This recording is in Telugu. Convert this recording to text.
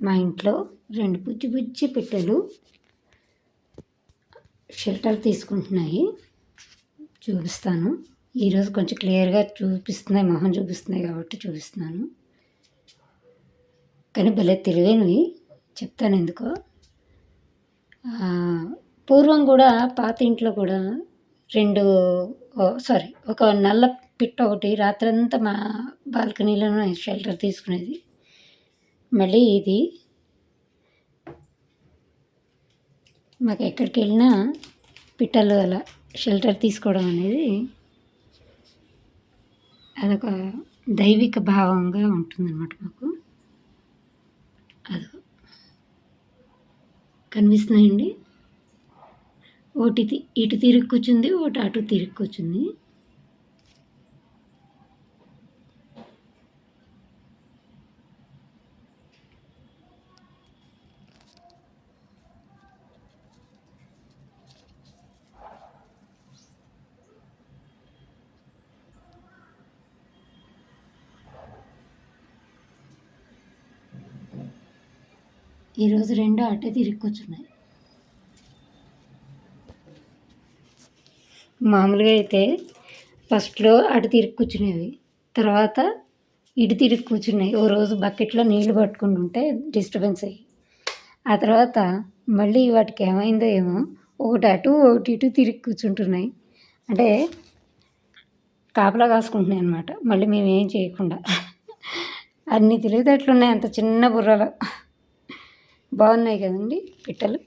మా ఇంట్లో 2 బుజ్జి బుజ్జి పిట్టలు షెల్టర్ తీసుకుంటున్నాయి. చూపిస్తాను. ఈరోజు కొంచెం క్లియర్గా చూపిస్తున్నాయి, మొహం చూపిస్తున్నాయి కాబట్టి చూపిస్తున్నాను. కానీ భలే తెలివైనవి, చెప్తాను ఎందుకో. పూర్వం కూడా పాత ఇంట్లో కూడా ఒక నల్ల పిట్ట ఒకటి రాత్రంతా మా బాల్కనీలోనే షెల్టర్ తీసుకునేది. మళ్ళీ ఇది మాకు ఎక్కడికి వెళ్ళినా పిట్టలు అలా షెల్టర్ తీసుకోవడం అనేది అదొక దైవిక భావంగా ఉంటుందన్నమాట మాకు. అది కనిపిస్తున్నాయండి. ఒకటి ఇటు తిరిగి కూర్చుంది, ఒకటి అటు తిరిగి కూర్చుంది. ఈరోజు 2 అటే తిరిగి కూర్చున్నాయి. మామూలుగా అయితే ఫస్ట్లో అటు తిరిగి కూర్చునేవి, తర్వాత ఇటు తిరిగి కూర్చున్నాయి. ఓ రోజు బకెట్లో నీళ్లు పట్టుకుని ఉంటే డిస్టర్బెన్స్ అయ్యి, ఆ తర్వాత మళ్ళీ వాటికి ఏమైందో ఏమో ఒకటి అటు ఒకటి ఇటు తిరిగి కూర్చుంటున్నాయి. అంటే కాపలా కాసుకుంటున్నాయి అన్నమాట, మళ్ళీ మేమేం చేయకుండా. అన్ని తెలివితేటలు ఉన్నాయి అంత చిన్న బుర్రలో. బాగున్నాయి కదండి పిట్టలు.